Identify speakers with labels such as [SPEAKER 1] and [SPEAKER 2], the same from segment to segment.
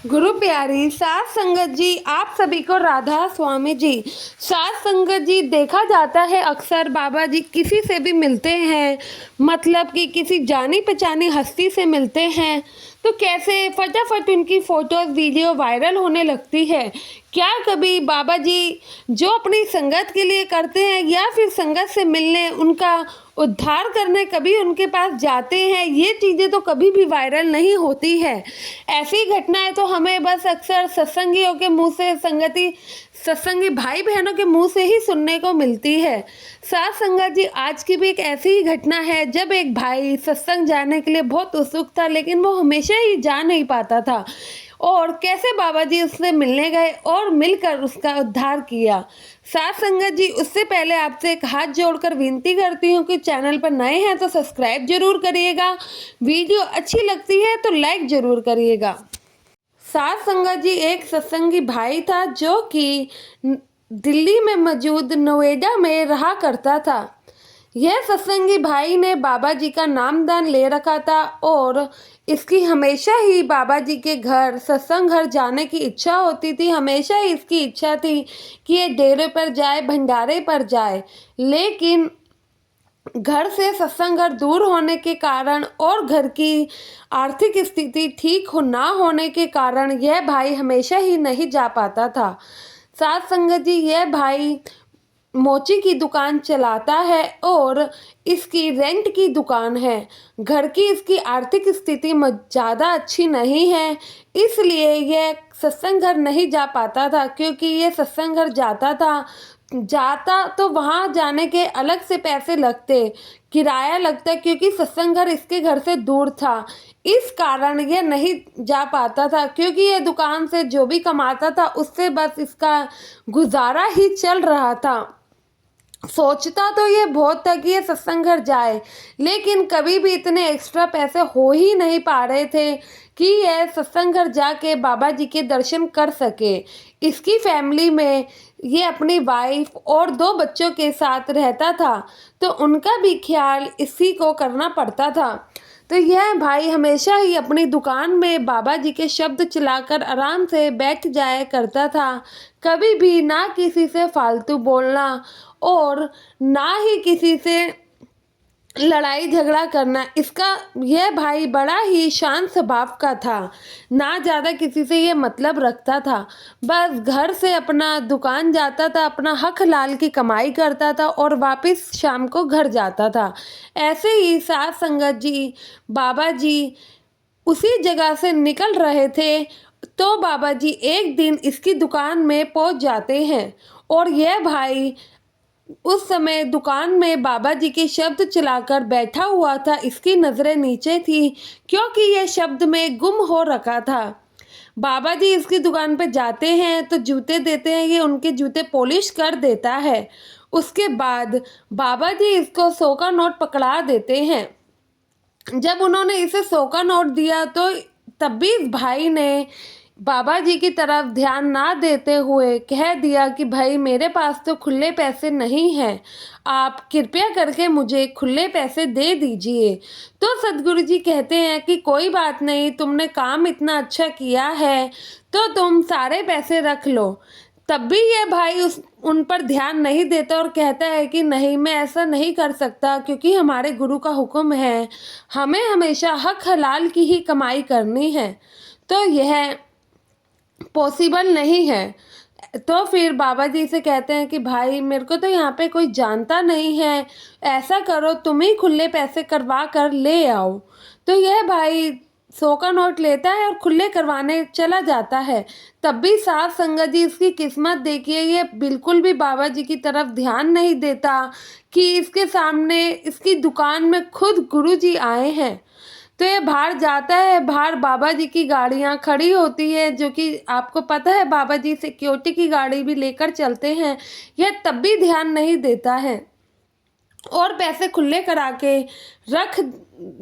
[SPEAKER 1] गुरु प्यारी सात संगत जी, आप सभी को राधा स्वामी जी। सात संगत जी, देखा जाता है अक्सर बाबा जी किसी से भी मिलते हैं, मतलब कि किसी जानी पहचानी हस्ती से मिलते हैं तो कैसे फटाफट उनकी फोटोज वीडियो वायरल होने लगती है। क्या कभी बाबा जी जो अपनी संगत के लिए करते हैं या फिर संगत से मिलने, उनका उद्धार करने कभी उनके पास जाते हैं, ये चीज़ें तो कभी भी वायरल नहीं होती है। ऐसी घटनाएं तो हमें बस अक्सर सत्संगियों के मुंह से, सत्संगी भाई बहनों के मुंह से ही सुनने को मिलती है। साथ संगत जी, आज की भी एक ऐसी ही घटना है जब एक भाई सत्संग जाने के लिए बहुत उत्सुक था, लेकिन वो हमेशा ही जा नहीं पाता था, और कैसे बाबा जी उससे मिलने गए और मिलकर उसका उद्धार किया। साथ संगत जी, उससे पहले आपसे एक हाथ जोड़कर विनती करती हूँ कि चैनल पर नए हैं तो सब्सक्राइब जरूर करिएगा, वीडियो अच्छी लगती है तो लाइक जरूर करिएगा। साथ संगत जी, एक सत्संगी भाई था जो कि दिल्ली में मौजूद नोएडा में रहा करता था। यह सत्संगी भाई ने बाबा जी का नामदान ले रखा था और इसकी हमेशा ही बाबा जी के घर, सत्संग घर जाने की इच्छा होती थी। हमेशा ही इसकी इच्छा थी कि ये डेरे पर जाए, भंडारे पर जाए, लेकिन घर से सत्संग घर दूर होने के कारण और घर की आर्थिक स्थिति ठीक ना होने के कारण यह भाई हमेशा ही नहीं जा पाता था। साथ संगत जी, यह भाई मोची की दुकान चलाता है और इसकी रेंट की दुकान है। घर की इसकी आर्थिक स्थिति ज़्यादा अच्छी नहीं है, इसलिए यह सत्संग घर नहीं जा पाता था। क्योंकि ये सत्संग घर जाता तो वहाँ जाने के अलग से पैसे लगते, किराया लगता, क्योंकि सत्संग घर इसके घर से दूर था। इस कारण यह नहीं जा पाता था, क्योंकि यह दुकान से जो भी कमाता था उससे बस इसका गुजारा ही चल रहा था। सोचता तो ये बहुत था कि ये सत्संग घर जाए, लेकिन कभी भी इतने एक्स्ट्रा पैसे हो ही नहीं पा रहे थे कि यह सत्संग घर जाके बाबा जी के दर्शन कर सके। इसकी फैमिली में ये अपनी वाइफ और 2 बच्चों के साथ रहता था, तो उनका भी ख्याल इसी को करना पड़ता था। तो यह भाई हमेशा ही अपनी दुकान में बाबा जी के शब्द चलाकर आराम से बैठ जाया करता था। कभी भी ना किसी से फालतू बोलना और ना ही किसी से लड़ाई झगड़ा करना। इसका यह भाई बड़ा ही शांत स्वभाव का था, ना ज़्यादा किसी से ये मतलब रखता था। बस घर से अपना दुकान जाता था, अपना हक हलाल की कमाई करता था और वापस शाम को घर जाता था। ऐसे ही साथ संगत जी, बाबा जी उसी जगह से निकल रहे थे तो बाबा जी एक दिन इसकी दुकान में पहुंच जाते हैं, और यह भाई उस समय दुकान में बाबा जी के शब्द चलाकर बैठा हुआ था। इसकी नज़रें नीचे थी क्योंकि यह शब्द में गुम हो रखा था। बाबा जी इसकी दुकान पर जाते हैं तो जूते देते हैं, ये उनके जूते पॉलिश कर देता है। उसके बाद बाबा जी इसको 100 का नोट पकड़ा देते हैं। जब उन्होंने इसे 100 का नोट दिया तो तब भी इस भाई ने बाबा जी की तरफ ध्यान ना देते हुए कह दिया कि भाई मेरे पास तो खुले पैसे नहीं हैं, आप कृपया करके मुझे खुले पैसे दे दीजिए। तो सदगुरु जी कहते हैं कि कोई बात नहीं, तुमने काम इतना अच्छा किया है तो तुम सारे पैसे रख लो। तब भी ये भाई उन पर ध्यान नहीं देता और कहता है कि नहीं, मैं ऐसा नहीं कर सकता, क्योंकि हमारे गुरु का हुक्म है, हमें हमेशा हक हलाल की ही कमाई करनी है, तो यह पॉसिबल नहीं है। तो फिर बाबा जी से कहते हैं कि भाई मेरे को तो यहाँ पे कोई जानता नहीं है, ऐसा करो तुम ही खुले पैसे करवा कर ले आओ। तो यह भाई 100 का नोट लेता है और खुले करवाने चला जाता है। तब भी साथ संगत जी, इसकी किस्मत देखिए, ये बिल्कुल भी बाबा जी की तरफ ध्यान नहीं देता कि इसके सामने इसकी दुकान में खुद गुरु जी आए हैं। तो ये बाहर जाता है, बाहर बाबा जी की गाड़ियाँ खड़ी होती है, जो कि आपको पता है बाबा जी सिक्योरिटी की गाड़ी भी लेकर चलते हैं। यह तब भी ध्यान नहीं देता है और पैसे खुले करा के रख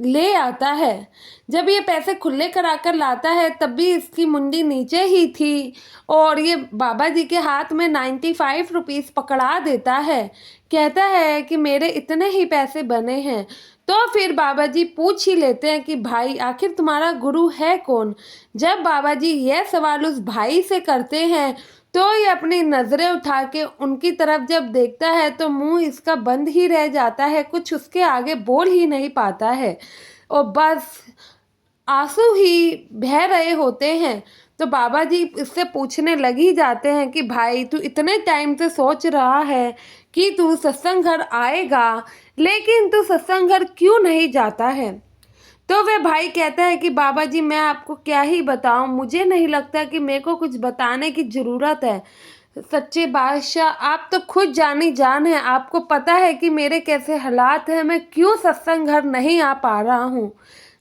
[SPEAKER 1] ले आता है। जब ये पैसे खुले करा कर लाता है तब भी इसकी मुंडी नीचे ही थी, और ये बाबा जी के हाथ में 95 रुपीज़ पकड़ा देता है। कहता है कि मेरे इतने ही पैसे बने हैं। तो फिर बाबा जी पूछ ही लेते हैं कि भाई आखिर तुम्हारा गुरु है कौन। जब बाबा जी यह सवाल उस भाई से करते हैं तो ये अपनी नज़रें उठा के उनकी तरफ जब देखता है तो मुंह इसका बंद ही रह जाता है, कुछ उसके आगे बोल ही नहीं पाता है और बस आंसू ही बह रहे होते हैं। तो बाबा जी इससे पूछने लग ही जाते हैं कि भाई तू इतने टाइम से सोच रहा है कि तू सत्संग घर आएगा, लेकिन तू सत्संग घर क्यों नहीं जाता है। तो वह भाई कहता है कि बाबा जी मैं आपको क्या ही बताऊं, मुझे नहीं लगता कि मेरे को कुछ बताने की ज़रूरत है। सच्चे बादशाह आप तो खुद जानी जान है, आपको पता है कि मेरे कैसे हालात हैं, मैं क्यों सत्संग घर नहीं आ पा रहा हूँ।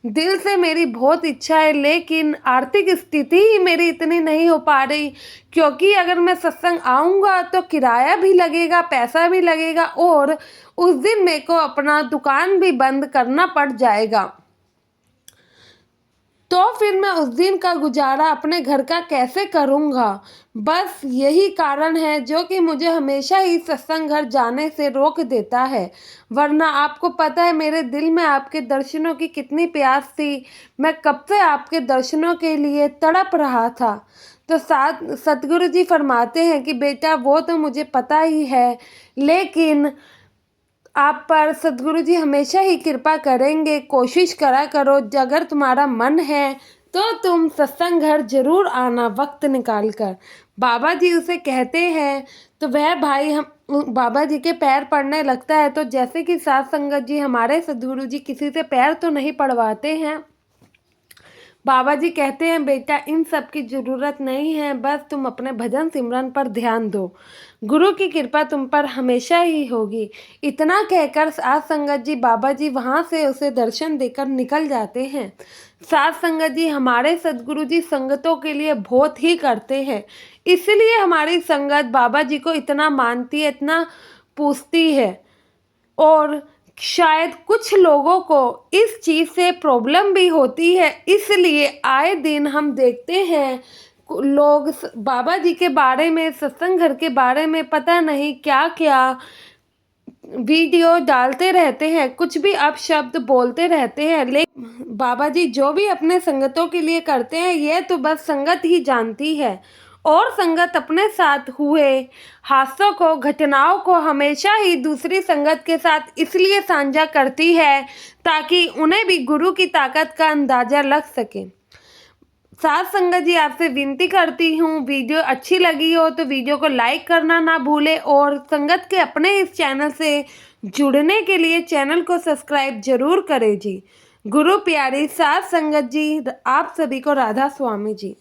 [SPEAKER 1] दिल से मेरी बहुत इच्छा है लेकिन आर्थिक स्थिति ही मेरी इतनी नहीं हो पा रही, क्योंकि अगर मैं सत्संग आऊँगा तो किराया भी लगेगा, पैसा भी लगेगा और उस दिन मेरे को अपना दुकान भी बंद करना पड़ जाएगा। तो फिर मैं उस दिन का गुजारा अपने घर का कैसे करूँगा। बस यही कारण है जो कि मुझे हमेशा ही सत्संग घर जाने से रोक देता है, वरना आपको पता है मेरे दिल में आपके दर्शनों की कितनी प्यास थी, मैं कब से आपके दर्शनों के लिए तड़प रहा था। तो साथ सतगुरु जी फरमाते हैं कि बेटा वो तो मुझे पता ही है, लेकिन आप पर सद्गुरु जी हमेशा ही कृपा करेंगे, कोशिश करा करो, अगर तुम्हारा मन है तो तुम सत्संग घर जरूर आना वक्त निकाल कर। बाबा जी उसे कहते हैं तो वह भाई हम बाबा जी के पैर पड़ने लगता है। तो जैसे कि साध संगत जी हमारे सद्गुरु जी किसी से पैर तो नहीं पड़वाते हैं, बाबा जी कहते हैं बेटा इन सब की ज़रूरत नहीं है, बस तुम अपने भजन सिमरन पर ध्यान दो, गुरु की कृपा तुम पर हमेशा ही होगी। इतना कहकर साध संगत जी बाबा जी वहाँ से उसे दर्शन देकर निकल जाते हैं। साध संगत जी हमारे सद्गुरु जी संगतों के लिए बहुत ही करते हैं, इसलिए हमारी संगत बाबा जी को इतना मानती है, इतना पूछती है। और शायद कुछ लोगों को इस चीज़ से प्रॉब्लम भी होती है, इसलिए आए दिन हम देखते हैं लोग बाबा जी के बारे में, सत्संग घर के बारे में पता नहीं क्या क्या वीडियो डालते रहते हैं, कुछ भी अपशब्द बोलते रहते हैं। लेकिन बाबा जी जो भी अपने संगतों के लिए करते हैं यह तो बस संगत ही जानती है, और संगत अपने साथ हुए हादसों को, घटनाओं को हमेशा ही दूसरी संगत के साथ इसलिए साझा करती है ताकि उन्हें भी गुरु की ताकत का अंदाज़ा लग सके। साथ संगत जी आपसे विनती करती हूँ, वीडियो अच्छी लगी हो तो वीडियो को लाइक करना ना भूले, और संगत के अपने इस चैनल से जुड़ने के लिए चैनल को सब्सक्राइब जरूर करें जी। गुरु प्यारी साथ संगत जी आप सभी को राधा स्वामी जी।